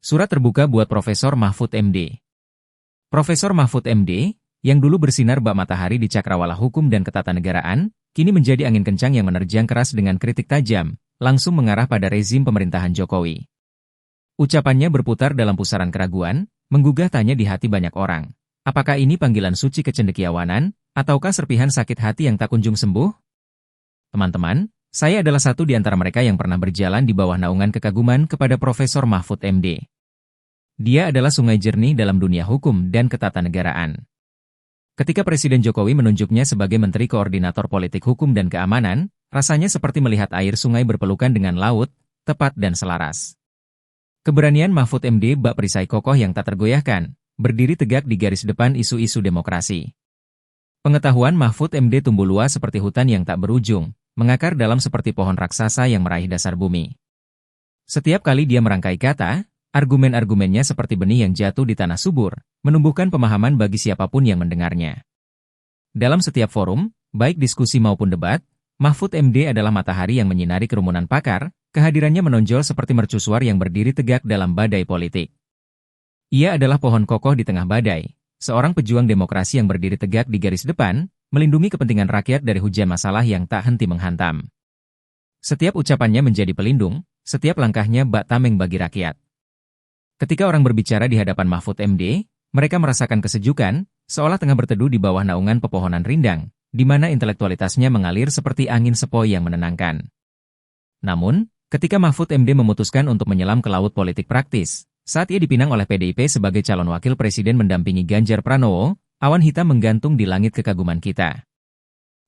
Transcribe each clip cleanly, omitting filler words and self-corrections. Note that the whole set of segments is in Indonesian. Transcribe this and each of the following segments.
Surat terbuka buat Profesor Mahfud MD. Profesor Mahfud MD, yang dulu bersinar bak matahari di cakrawala hukum dan ketatanegaraan, kini menjadi angin kencang yang menerjang keras dengan kritik tajam, langsung mengarah pada rezim pemerintahan Jokowi. Ucapannya berputar dalam pusaran keraguan, menggugah tanya di hati banyak orang. Apakah ini panggilan suci kecendekiawanan, ataukah serpihan sakit hati yang tak kunjung sembuh? Teman-teman, saya adalah satu di antara mereka yang pernah berjalan di bawah naungan kekaguman kepada Profesor Mahfud MD. Dia adalah sungai jernih dalam dunia hukum dan ketatanegaraan. Ketika Presiden Jokowi menunjuknya sebagai Menteri Koordinator Politik Hukum dan Keamanan, rasanya seperti melihat air sungai berpelukan dengan laut, tepat dan selaras. Keberanian Mahfud MD bak perisai kokoh yang tak tergoyahkan, berdiri tegak di garis depan isu-isu demokrasi. Pengetahuan Mahfud MD tumbuh luas seperti hutan yang tak berujung, mengakar dalam seperti pohon raksasa yang meraih dasar bumi. Setiap kali dia merangkai kata, argumen-argumennya seperti benih yang jatuh di tanah subur, menumbuhkan pemahaman bagi siapapun yang mendengarnya. Dalam setiap forum, baik diskusi maupun debat, Mahfud MD adalah matahari yang menyinari kerumunan pakar, kehadirannya menonjol seperti mercusuar yang berdiri tegak dalam badai politik. Ia adalah pohon kokoh di tengah badai, seorang pejuang demokrasi yang berdiri tegak di garis depan, melindungi kepentingan rakyat dari hujan masalah yang tak henti menghantam. Setiap ucapannya menjadi pelindung, setiap langkahnya bak tameng bagi rakyat. Ketika orang berbicara di hadapan Mahfud MD, mereka merasakan kesejukan, seolah tengah berteduh di bawah naungan pepohonan rindang, di mana intelektualitasnya mengalir seperti angin sepoi yang menenangkan. Namun, ketika Mahfud MD memutuskan untuk menyelam ke laut politik praktis, saat ia dipinang oleh PDIP sebagai calon wakil presiden mendampingi Ganjar Pranowo, awan hitam menggantung di langit kekaguman kita.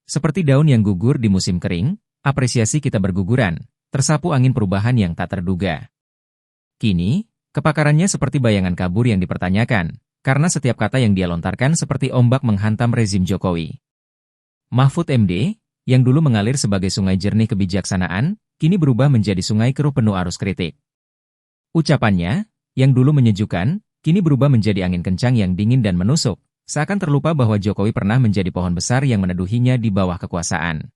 Seperti daun yang gugur di musim kering, apresiasi kita berguguran, tersapu angin perubahan yang tak terduga. Kini, kepakarannya seperti bayangan kabur yang dipertanyakan, karena setiap kata yang dia lontarkan seperti ombak menghantam rezim Jokowi. Mahfud MD, yang dulu mengalir sebagai sungai jernih kebijaksanaan, kini berubah menjadi sungai keruh penuh arus kritik. Ucapannya, yang dulu menyejukkan, kini berubah menjadi angin kencang yang dingin dan menusuk, seakan terlupa bahwa Jokowi pernah menjadi pohon besar yang meneduhinya di bawah kekuasaan.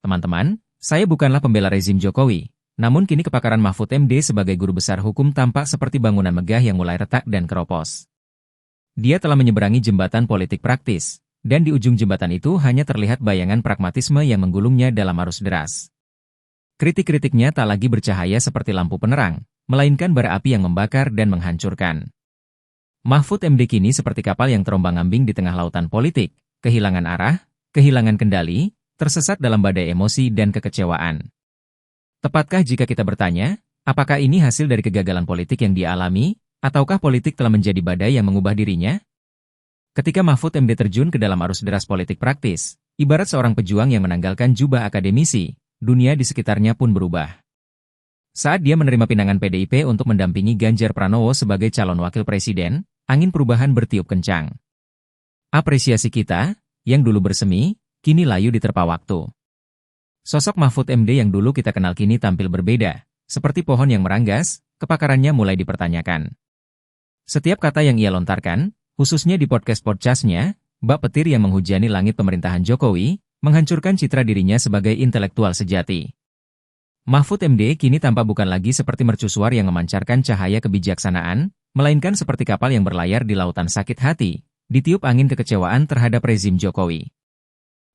Teman-teman, saya bukanlah pembela rezim Jokowi. Namun kini kepakaran Mahfud MD sebagai guru besar hukum tampak seperti bangunan megah yang mulai retak dan keropos. Dia telah menyeberangi jembatan politik praktis, dan di ujung jembatan itu hanya terlihat bayangan pragmatisme yang menggulungnya dalam arus deras. Kritik-kritiknya tak lagi bercahaya seperti lampu penerang, melainkan bara api yang membakar dan menghancurkan. Mahfud MD kini seperti kapal yang terombang-ambing di tengah lautan politik, kehilangan arah, kehilangan kendali, tersesat dalam badai emosi dan kekecewaan. Tepatkah jika kita bertanya, apakah ini hasil dari kegagalan politik yang dia alami, ataukah politik telah menjadi badai yang mengubah dirinya? Ketika Mahfud MD terjun ke dalam arus deras politik praktis, ibarat seorang pejuang yang menanggalkan jubah akademisi, dunia di sekitarnya pun berubah. Saat dia menerima pinangan PDIP untuk mendampingi Ganjar Pranowo sebagai calon wakil presiden, angin perubahan bertiup kencang. Apresiasi kita, yang dulu bersemi, kini layu diterpa waktu. Sosok Mahfud MD yang dulu kita kenal kini tampil berbeda, seperti pohon yang meranggas, kepakarannya mulai dipertanyakan. Setiap kata yang ia lontarkan, khususnya di podcast-podcastnya, bak petir yang menghujani langit pemerintahan Jokowi, menghancurkan citra dirinya sebagai intelektual sejati. Mahfud MD kini tampak bukan lagi seperti mercusuar yang memancarkan cahaya kebijaksanaan, melainkan seperti kapal yang berlayar di lautan sakit hati, ditiup angin kekecewaan terhadap rezim Jokowi.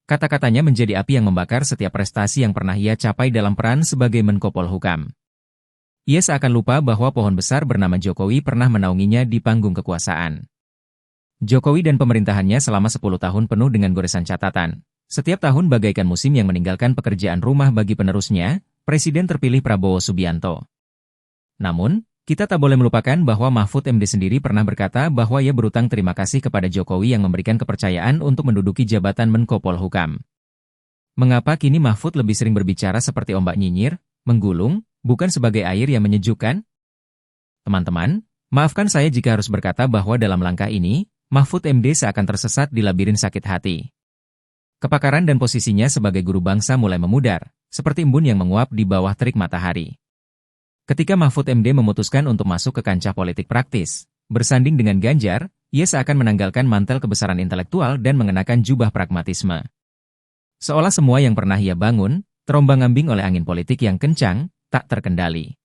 Kata-katanya menjadi api yang membakar setiap prestasi yang pernah ia capai dalam peran sebagai Menko Polhukam. Ia seakan lupa bahwa pohon besar bernama Jokowi pernah menaunginya di panggung kekuasaan. Jokowi dan pemerintahannya selama 10 tahun penuh dengan goresan catatan. Setiap tahun bagaikan musim yang meninggalkan pekerjaan rumah bagi penerusnya, Presiden terpilih Prabowo Subianto. Namun, kita tak boleh melupakan bahwa Mahfud MD sendiri pernah berkata bahwa ia berutang terima kasih kepada Jokowi yang memberikan kepercayaan untuk menduduki jabatan Menko Polhukam. Mengapa kini Mahfud lebih sering berbicara seperti ombak nyinyir, menggulung, bukan sebagai air yang menyejukkan? Teman-teman, maafkan saya jika harus berkata bahwa dalam langkah ini, Mahfud MD seakan tersesat di labirin sakit hati. Kepakaran dan posisinya sebagai guru bangsa mulai memudar, seperti embun yang menguap di bawah terik matahari. Ketika Mahfud MD memutuskan untuk masuk ke kancah politik praktis, bersanding dengan Ganjar, ia seakan menanggalkan mantel kebesaran intelektual dan mengenakan jubah pragmatisme. Seolah semua yang pernah ia bangun, terombang-ambing oleh angin politik yang kencang, tak terkendali.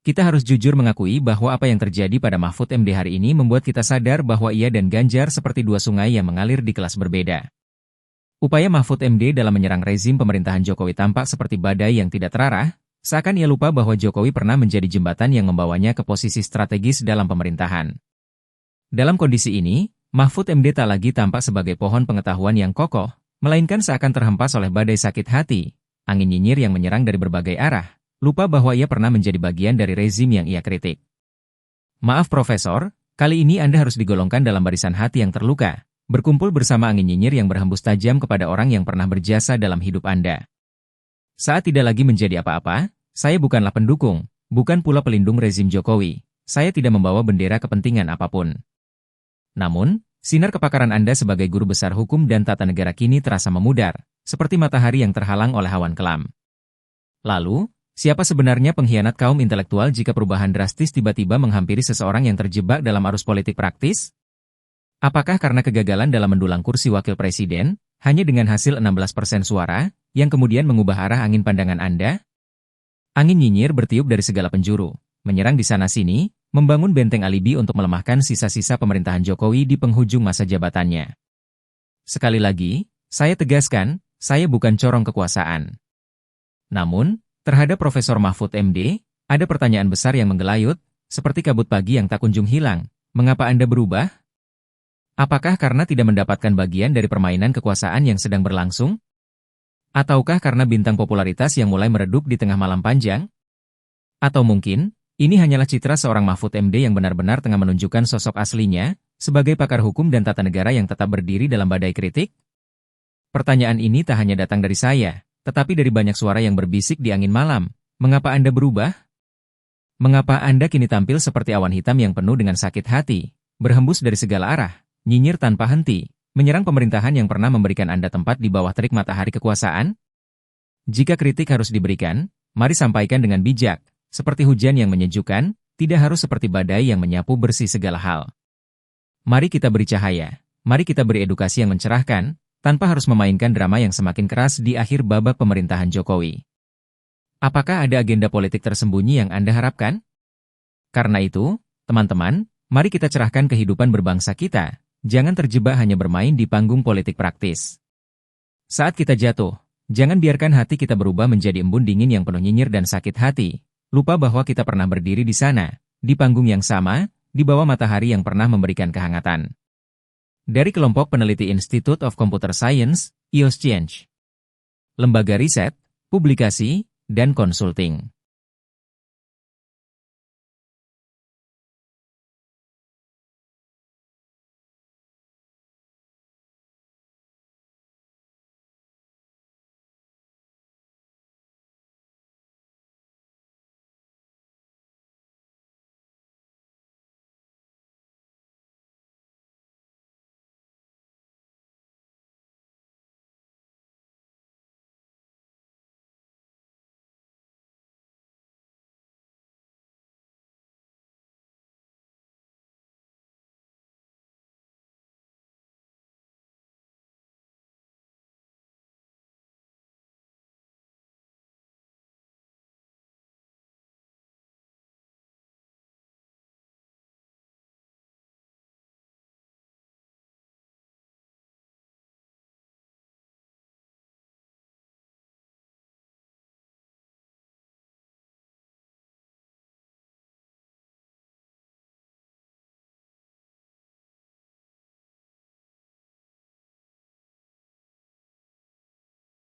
Kita harus jujur mengakui bahwa apa yang terjadi pada Mahfud MD hari ini membuat kita sadar bahwa ia dan Ganjar seperti dua sungai yang mengalir di kelas berbeda. Upaya Mahfud MD dalam menyerang rezim pemerintahan Jokowi tampak seperti badai yang tidak terarah, seakan ia lupa bahwa Jokowi pernah menjadi jembatan yang membawanya ke posisi strategis dalam pemerintahan. Dalam kondisi ini, Mahfud MD tak lagi tampak sebagai pohon pengetahuan yang kokoh, melainkan seakan terhempas oleh badai sakit hati, angin nyinyir yang menyerang dari berbagai arah, lupa bahwa ia pernah menjadi bagian dari rezim yang ia kritik. Maaf Profesor, kali ini Anda harus digolongkan dalam barisan hati yang terluka, berkumpul bersama angin nyinyir yang berhembus tajam kepada orang yang pernah berjasa dalam hidup Anda. Saat tidak lagi menjadi apa-apa, saya bukanlah pendukung, bukan pula pelindung rezim Jokowi, saya tidak membawa bendera kepentingan apapun. Namun, sinar kepakaran Anda sebagai guru besar hukum dan tata negara kini terasa memudar, seperti matahari yang terhalang oleh awan kelam. Lalu, siapa sebenarnya pengkhianat kaum intelektual jika perubahan drastis tiba-tiba menghampiri seseorang yang terjebak dalam arus politik praktis? Apakah karena kegagalan dalam mendulang kursi wakil presiden, hanya dengan hasil 16% suara, yang kemudian mengubah arah angin pandangan Anda? Angin nyinyir bertiup dari segala penjuru, menyerang di sana-sini, membangun benteng alibi untuk melemahkan sisa-sisa pemerintahan Jokowi di penghujung masa jabatannya. Sekali lagi, saya tegaskan, saya bukan corong kekuasaan. Namun, terhadap Profesor Mahfud MD, ada pertanyaan besar yang menggelayut, seperti kabut pagi yang tak kunjung hilang. Mengapa Anda berubah? Apakah karena tidak mendapatkan bagian dari permainan kekuasaan yang sedang berlangsung? Ataukah karena bintang popularitas yang mulai meredup di tengah malam panjang? Atau mungkin, ini hanyalah citra seorang Mahfud MD yang benar-benar tengah menunjukkan sosok aslinya, sebagai pakar hukum dan tata negara yang tetap berdiri dalam badai kritik? Pertanyaan ini tak hanya datang dari saya, tetapi dari banyak suara yang berbisik di angin malam. Mengapa Anda berubah? Mengapa Anda kini tampil seperti awan hitam yang penuh dengan sakit hati, berhembus dari segala arah, nyinyir tanpa henti, menyerang pemerintahan yang pernah memberikan Anda tempat di bawah terik matahari kekuasaan? Jika kritik harus diberikan, mari sampaikan dengan bijak, seperti hujan yang menyejukkan, tidak harus seperti badai yang menyapu bersih segala hal. Mari kita beri cahaya, mari kita beri edukasi yang mencerahkan, tanpa harus memainkan drama yang semakin keras di akhir babak pemerintahan Jokowi. Apakah ada agenda politik tersembunyi yang Anda harapkan? Karena itu, teman-teman, mari kita cerahkan kehidupan berbangsa kita, jangan terjebak hanya bermain di panggung politik praktis. Saat kita jatuh, jangan biarkan hati kita berubah menjadi embun dingin yang penuh nyinyir dan sakit hati, lupa bahwa kita pernah berdiri di sana, di panggung yang sama, di bawah matahari yang pernah memberikan kehangatan. Dari kelompok peneliti Institute of Computer Science, EOS Change. Lembaga riset, publikasi, dan konsulting.